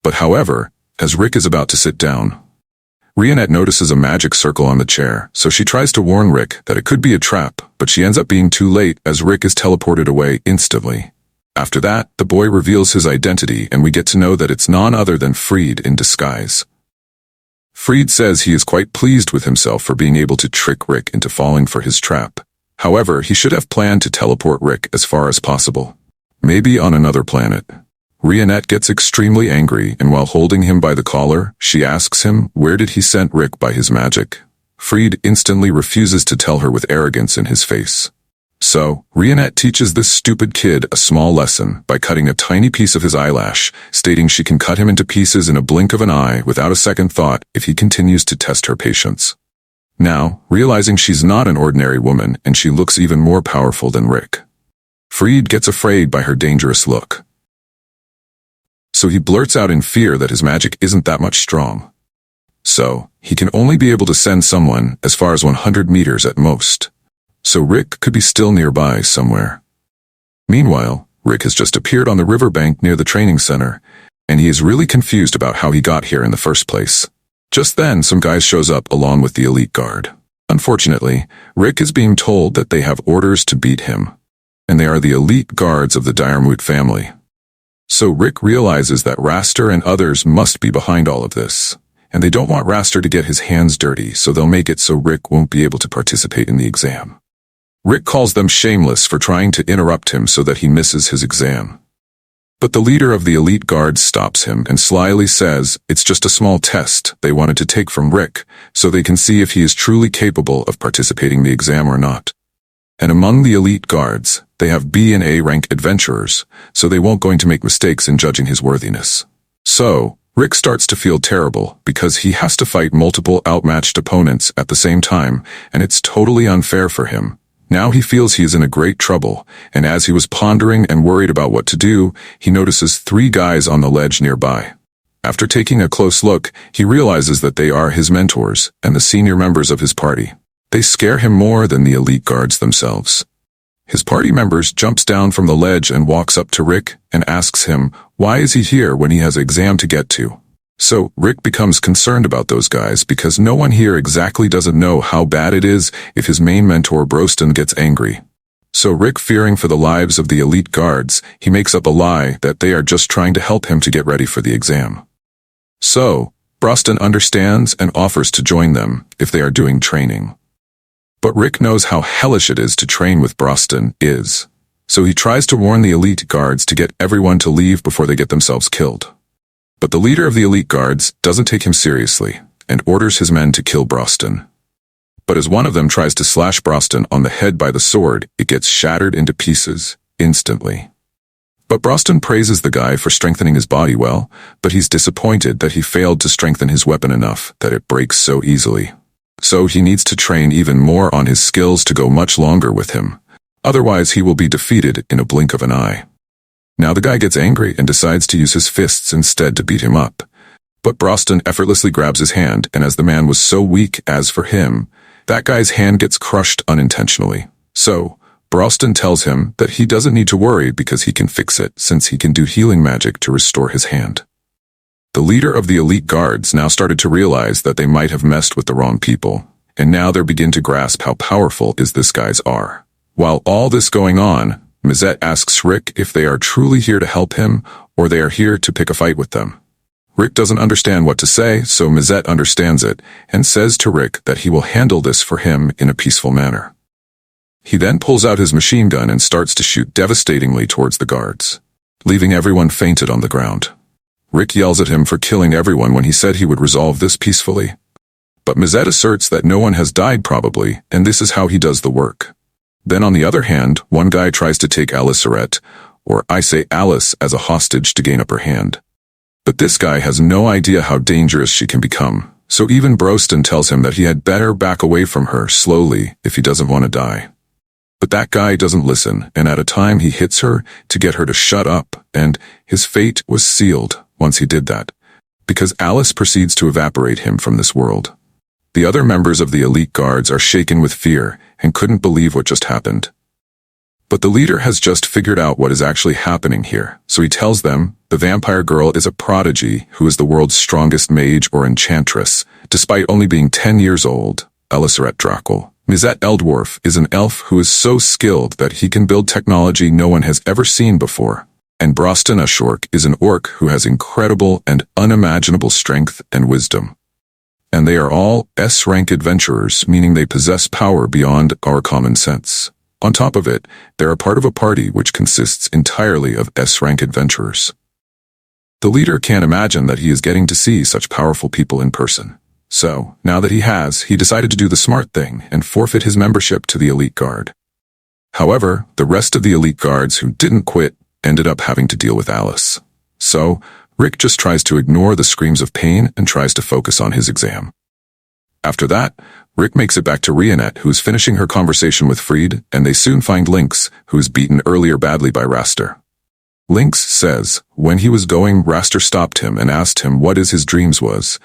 But however, as Rick is about to sit down, O.N.A notices a magic circle on the chair, so she tries to warn Rick that it could be a trap, but she ends up being too late as Rick is teleported away instantly. After that, the boy reveals his identity and we get to know that it's none other than Freed in disguise. Freed says he is quite pleased with himself for being able to trick Rick into falling for his trap. However, he should have planned to teleport Rick as far as possible. Maybe on another planet. O.N.A gets extremely angry, and while holding him by the collar, she asks him where did he send Rick by his magic. Freed instantly refuses to tell her with arrogance in his face. So, O.N.A teaches this stupid kid a small lesson by cutting a tiny piece of his eyelash, stating she can cut him into pieces in a blink of an eye without a second thought if he continues to test her patience. Now, realizing she's not an ordinary woman and she looks even more powerful than Rick, Freed gets afraid by her dangerous look. So he blurts out in fear that his magic isn't that much strong. So, he can only be able to send someone as far as 100 meters at most. So Rick could be still nearby somewhere. Meanwhile, Rick has just appeared on the riverbank near the training center, and he is really confused about how he got here in the first place. Just then, some guys shows up along with the elite guard. Unfortunately, Rick is being told that they have orders to beat him, and they are the elite guards of the Diarmuid family. So Rick realizes that Raster and others must be behind all of this, and they don't want Raster to get his hands dirty, so they'll make it so Rick won't be able to participate in the exam. Rick calls them shameless for trying to interrupt him so that he misses his exam. But the leader of the elite guards stops him and slyly says it's just a small test they wanted to take from Rick so they can see if he is truly capable of participating in the exam or not. And among the elite guards, they have B and A rank adventurers, so they won't going to make mistakes in judging his worthiness. So, Rick starts to feel terrible because he has to fight multiple outmatched opponents at the same time, and it's totally unfair for him. Now he feels he is in a great trouble, and as he was pondering and worried about what to do, he notices 3 guys on the ledge nearby. After taking a close look, he realizes that they are his mentors and the senior members of his party. They scare him more than the elite guards themselves. His party members jumps down from the ledge and walks up to Rick and asks him why is he here when he has an exam to get to. So Rick becomes concerned about those guys because no one here exactly doesn't know how bad it is if his main mentor Broston gets angry. So Rick, fearing for the lives of the elite guards, he makes up a lie that they are just trying to help him to get ready for the exam. So, Broston understands and offers to join them if they are doing training. But Rick knows how hellish it is to train with Broston is, so he tries to warn the elite guards to get everyone to leave before they get themselves killed. But the leader of the elite guards doesn't take him seriously and orders his men to kill Broston. But as one of them tries to slash Broston on the head by the sword, it gets shattered into pieces instantly. But Broston praises the guy for strengthening his body well, but he's disappointed that he failed to strengthen his weapon enough that it breaks so easily. So he needs to train even more on his skills to go much longer with him. Otherwise he will be defeated in a blink of an eye. Now the guy gets angry and decides to use his fists instead to beat him up. But Broston effortlessly grabs his hand, and as the man was so weak as for him, that guy's hand gets crushed unintentionally. So, Broston tells him that he doesn't need to worry because he can fix it since he can do healing magic to restore his hand. The leader of the elite guards now started to realize that they might have messed with the wrong people, and now they begin to grasp how powerful this guys are. While all this going on, Mizette asks Rick if they are truly here to help him or they are here to pick a fight with them. Rick doesn't understand what to say, so Mizette understands it and says to Rick that he will handle this for him in a peaceful manner. He then pulls out his machine gun and starts to shoot devastatingly towards the guards, leaving everyone fainted on the ground. Rick yells at him for killing everyone when he said he would resolve this peacefully. But Mizette asserts that no one has died probably, and this is how he does the work. Then on the other hand, one guy tries to take Alice, or I say Alice, as a hostage to gain upper hand. But this guy has no idea how dangerous she can become, so even Broston tells him that he had better back away from her slowly if he doesn't want to die. But that guy doesn't listen, and at a time he hits her to get her to shut up, and his fate was sealed once he did that, because Alice proceeds to evaporate him from this world. The other members of the elite guards are shaken with fear and couldn't believe what just happened. But the leader has just figured out what is actually happening here, so he tells them the vampire girl is a prodigy who is the world's strongest mage or enchantress, despite only being 10 years old. Eliseret Drakel. Mizet Eldwarf is an elf who is so skilled that he can build technology no one has ever seen before. And Broston Ashork is an orc who has incredible and unimaginable strength and wisdom. And they are all S-rank adventurers, meaning they possess power beyond our common sense. On top of it, they are part of a party which consists entirely of S-rank adventurers. The leader can't imagine that he is getting to see such powerful people in person. So, now that he has, he decided to do the smart thing and forfeit his membership to the elite guard. However, the rest of the elite guards who didn't quit ended up having to deal with Alice. So, Rick just tries to ignore the screams of pain and tries to focus on his exam. After that, Rick makes it back to Rionette, who is finishing her conversation with Fried, and they soon find Lynx, who is beaten earlier badly by Raster. Lynx says, when he was going, Raster stopped him and asked him what his dreams was,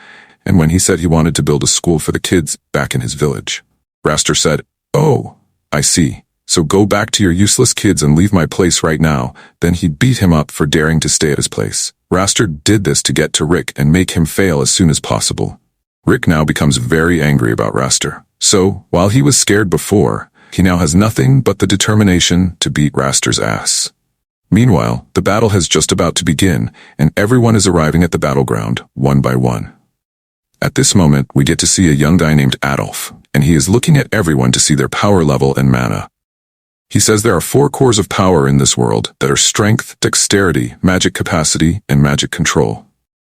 and when he said he wanted to build a school for the kids back in his village. Raster said, "Oh, I see. So go back to your useless kids and leave my place right now." Then he beat him up for daring to stay at his place. Raster did this to get to Rick and make him fail as soon as possible. Rick now becomes very angry about Raster. So, while he was scared before, he now has nothing but the determination to beat Raster's ass. Meanwhile, the battle has just about to begin, and everyone is arriving at the battleground, one by one. At this moment, we get to see a young guy named Adolf, and he is looking at everyone to see their power level and mana. He says there are 4 cores of power in this world that are strength, dexterity, magic capacity, and magic control.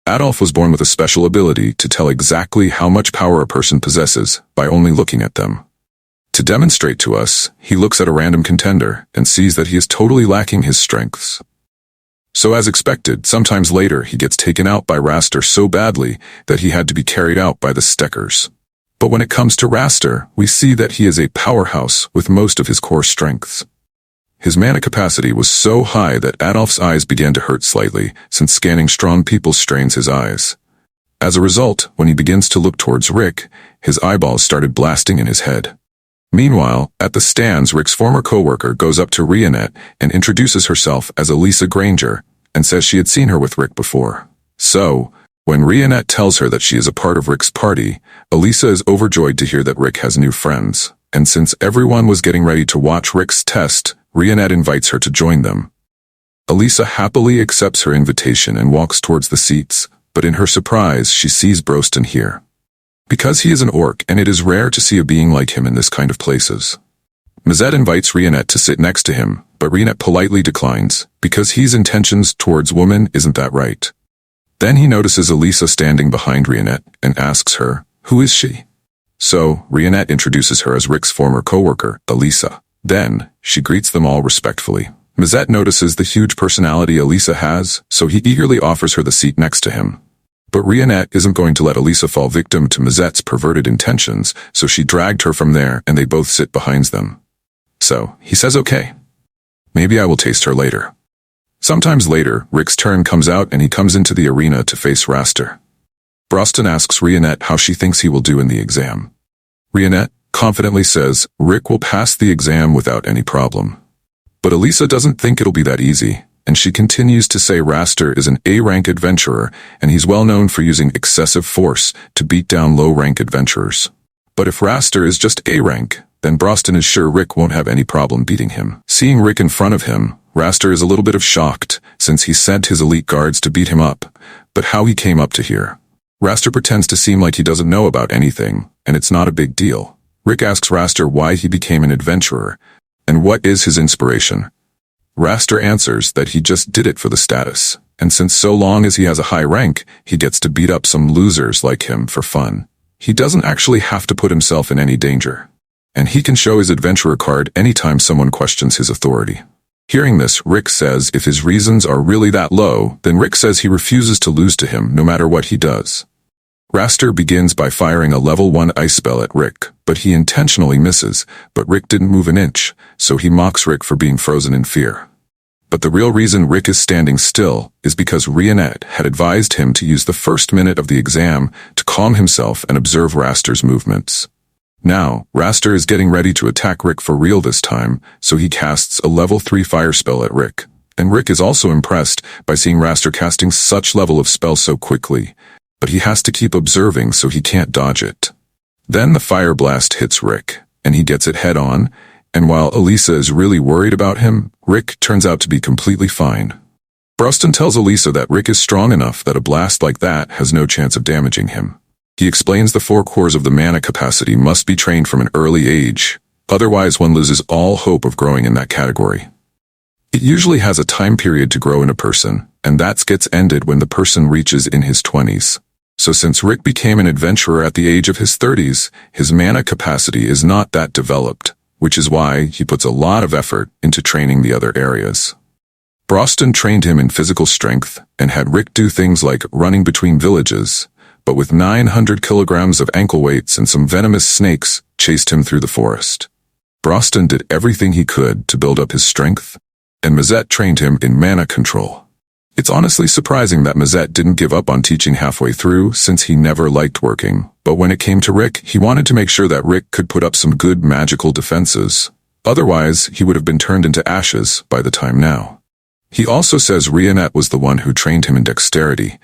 Adolf was born with a special ability to tell exactly how much power a person possesses by only looking at them. To demonstrate to us, he looks at a random contender and sees that he is totally lacking his strengths. So as expected, sometimes later he gets taken out by Raster so badly that he had to be carried out by the Steckers. But when it comes to Raster, we see that he is a powerhouse with most of his core strengths. His mana capacity was so high that Adolf's eyes began to hurt slightly, since scanning strong people strains his eyes. As a result, when he begins to look towards Rick, his eyeballs started blasting in his head. Meanwhile, at the stands, Rick's former co-worker goes up to Rionette and introduces herself as Elisa Granger, and says she had seen her with Rick before. So, when Rionette tells her that she is a part of Rick's party, Elisa is overjoyed to hear that Rick has new friends, and since everyone was getting ready to watch Rick's test, Rionette invites her to join them. Elisa happily accepts her invitation and walks towards the seats, but in her surprise she sees Broston here. Because he is an orc and it is rare to see a being like him in this kind of places. Mizet invites Rionette to sit next to him, but Rionette politely declines, because his intentions towards women isn't that right. Then he notices Elisa standing behind Rionette and asks her, who is she? So, Rionette introduces her as Rick's former co-worker, Elisa. Then, she greets them all respectfully. Mizet notices the huge personality Elisa has, so he eagerly offers her the seat next to him. But Rionette isn't going to let Elisa fall victim to Mizet's perverted intentions, so she dragged her from there and they both sit behind them. So, he says okay. Maybe I will taste her later. Sometimes later, Rick's turn comes out and he comes into the arena to face Raster. Broston asks Rionette how she thinks he will do in the exam. Rionette confidently says Rick will pass the exam without any problem. But Elisa doesn't think it'll be that easy, and she continues to say Raster is an A-rank adventurer and he's well known for using excessive force to beat down low-rank adventurers. But if Raster is just A-rank, then Broston is sure Rick won't have any problem beating him. Seeing Rick in front of him, Raster is a little bit shocked, since he sent his elite guards to beat him up, but how he came up to here. Raster pretends to seem like he doesn't know about anything, and it's not a big deal. Rick asks Raster why he became an adventurer, and what is his inspiration. Raster answers that he just did it for the status, and since so long as he has a high rank, he gets to beat up some losers like him for fun. He doesn't actually have to put himself in any danger, and he can show his adventurer card anytime someone questions his authority. Hearing this, Rick says if his reasons are really that low, then Rick says he refuses to lose to him no matter what he does. Raster begins by firing a level 1 ice spell at Rick, but he intentionally misses, but Rick didn't move an inch, so he mocks Rick for being frozen in fear. But the real reason Rick is standing still is because Rionette had advised him to use the first minute of the exam to calm himself and observe Raster's movements. Now, Raster is getting ready to attack Rick for real this time, so he casts a level 3 fire spell at Rick. And Rick is also impressed by seeing Raster casting such level of spell so quickly, but he has to keep observing so he can't dodge it. Then the fire blast hits Rick, and he gets it head on, and while Elisa is really worried about him, Rick turns out to be completely fine. Broston tells Elisa that Rick is strong enough that a blast like that has no chance of damaging him. He explains the 4 cores of the mana capacity must be trained from an early age, otherwise one loses all hope of growing in that category. It usually has a time period to grow in a person, and that gets ended when the person reaches in his 20s. So since Rick became an adventurer at the age of his 30s, his mana capacity is not that developed, which is why he puts a lot of effort into training the other areas. Broston trained him in physical strength and had Rick do things like running between villages, but with 900 kilograms of ankle weights and some venomous snakes, chased him through the forest. Broston did everything he could to build up his strength, and Mazette trained him in mana control. It's honestly surprising that Mazette didn't give up on teaching halfway through, since he never liked working, but when it came to Rick, he wanted to make sure that Rick could put up some good magical defenses. Otherwise, he would have been turned into ashes by the time now. He also says O.N.A was the one who trained him in dexterity,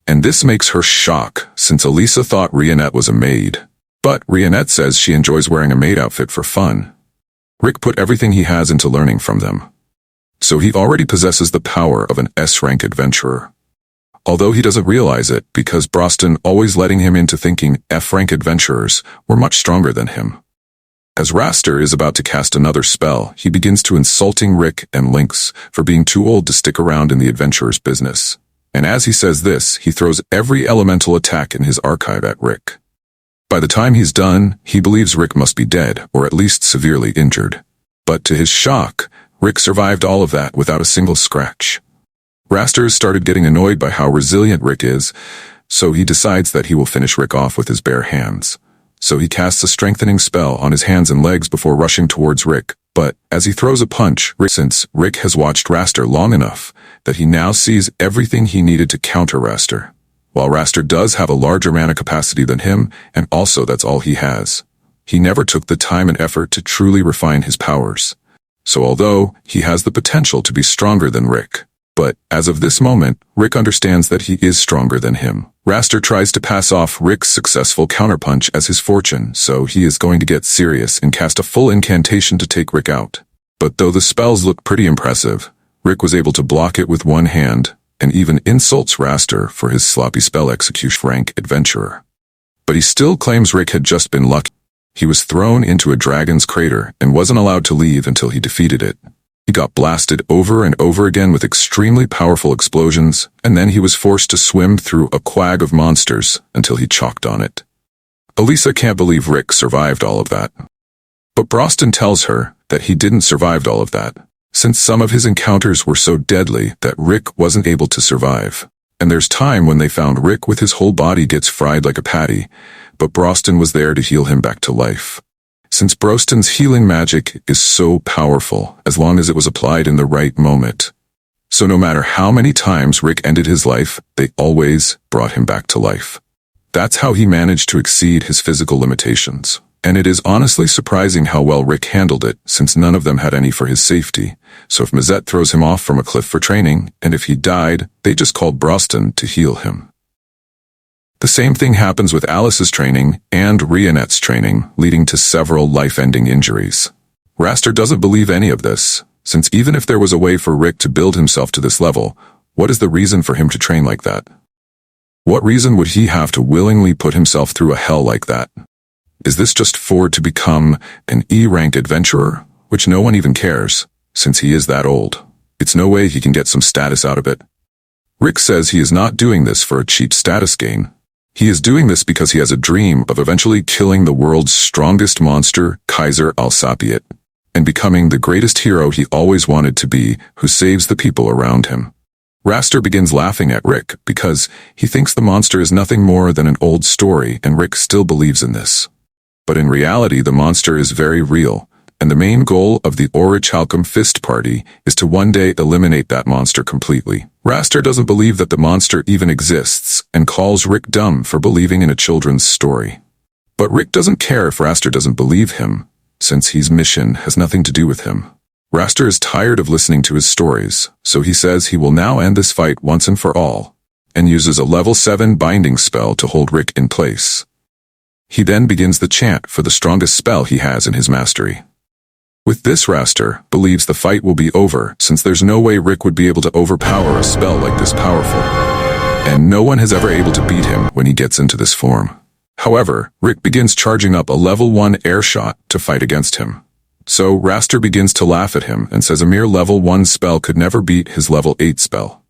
and this makes her shock, since Elisa thought O.N.A was a maid. But O.N.A says she enjoys wearing a maid outfit for fun. Rick put everything he has into learning from them. So he already possesses the power of an S-rank adventurer. Although he doesn't realize it, because Broston always letting him into thinking F-rank adventurers were much stronger than him. As Raster is about to cast another spell, he begins to insulting Rick and Lynx for being too old to stick around in the adventurer's business. And as he says this, he throws every elemental attack in his archive at Rick. By the time he's done, he believes Rick must be dead, or at least severely injured. But to his shock, Rick survived all of that without a single scratch. Raster started getting annoyed by how resilient Rick is, so he decides that he will finish Rick off with his bare hands. So he casts a strengthening spell on his hands and legs before rushing towards Rick. But as he throws a punch, since Rick has watched Raster long enough that he now sees everything he needed to counter Raster. While Raster does have a larger mana capacity than him, and also that's all he has, he never took the time and effort to truly refine his powers. So although he has the potential to be stronger than Rick, but as of this moment, Rick understands that he is stronger than him. Raster tries to pass off Rick's successful counterpunch as his fortune, so he is going to get serious and cast a full incantation to take Rick out. But though the spells look pretty impressive, Rick was able to block it with one hand, and even insults Raster for his sloppy spell execution rank adventurer. But he still claims Rick had just been lucky. He was thrown into a dragon's crater and wasn't allowed to leave until he defeated it. He got blasted over and over again with extremely powerful explosions, and then he was forced to swim through a quag of monsters until he choked on it. Elisa can't believe Rick survived all of that. But Broston tells her that he didn't survive all of that, since some of his encounters were so deadly that Rick wasn't able to survive. And there's time when they found Rick with his whole body gets fried like a patty, but Broston was there to heal him back to life. Since Broston's healing magic is so powerful as long as it was applied in the right moment. So no matter how many times Rick ended his life, they always brought him back to life. That's how he managed to exceed his physical limitations. And it is honestly surprising how well Rick handled it, since none of them had any for his safety. So if Mazette throws him off from a cliff for training, and if he died, they just called Broston to heal him. The same thing happens with Alice's training and O.N.A's training, leading to several life-ending injuries. Raster doesn't believe any of this, since even if there was a way for Rick to build himself to this level, what is the reason for him to train like that? What reason would he have to willingly put himself through a hell like that? Is this just to become an E-rank adventurer, which no one even cares, since he is that old? It's no way he can get some status out of it. Rick says he is not doing this for a cheap status gain. He is doing this because he has a dream of eventually killing the world's strongest monster, Kaiser Alsapiet, and becoming the greatest hero he always wanted to be, who saves the people around him. Raster begins laughing at Rick because he thinks the monster is nothing more than an old story, and Rick still believes in this. But in reality, the monster is very real, and the main goal of the Orichalcum Fist Party is to one day eliminate that monster completely. Raster doesn't believe that the monster even exists, and calls Rick dumb for believing in a children's story. But Rick doesn't care if Raster doesn't believe him, since his mission has nothing to do with him. Raster is tired of listening to his stories, so he says he will now end this fight once and for all, and uses a level 7 binding spell to hold Rick in place. He then begins the chant for the strongest spell he has in his mastery. With this, Raster believes the fight will be over, since there's no way Rick would be able to overpower a spell like this powerful. And no one has ever able to beat him when he gets into this form. However, Rick begins charging up a level 1 air shot to fight against him. So Raster begins to laugh at him and says a mere level 1 spell could never beat his level 8 spell.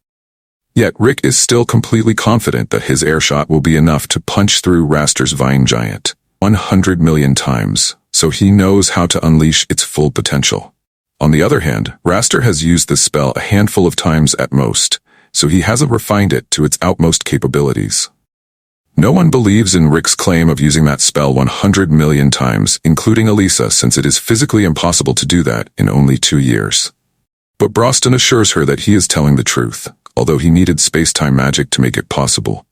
Yet Rick is still completely confident that his air shot will be enough to punch through Raster's Vine Giant 100 million times, so he knows how to unleash its full potential. On the other hand, Raster has used this spell a handful of times at most, so he hasn't refined it to its utmost capabilities. No one believes in Rick's claim of using that spell 100 million times, including Elisa, since it is physically impossible to do that in only 2 years. But Broston assures her that he is telling the truth, although he needed space-time magic to make it possible.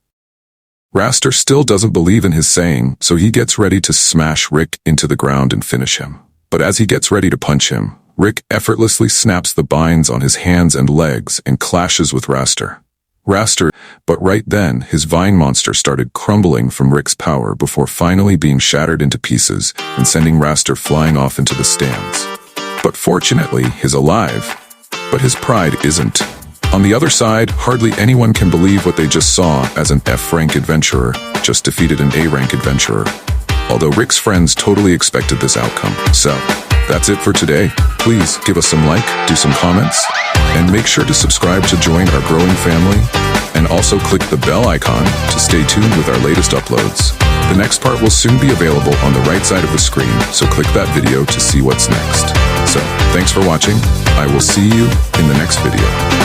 Raster still doesn't believe in his saying, so he gets ready to smash Rick into the ground and finish him. But as he gets ready to punch him, Rick effortlessly snaps the binds on his hands and legs and clashes with Raster. But right then, his vine monster started crumbling from Rick's power before finally being shattered into pieces and sending Raster flying off into the stands. But fortunately, he's alive. But his pride isn't. On the other side, hardly anyone can believe what they just saw, as an F-rank adventurer just defeated an A-rank adventurer. Although Rick's friends totally expected this outcome. So, that's it for today. Please give us some like, do some comments, and make sure to subscribe to join our growing family, and also click the bell icon to stay tuned with our latest uploads. The next part will soon be available on the right side of the screen, so click that video to see what's next. So, thanks for watching. I will see you in the next video.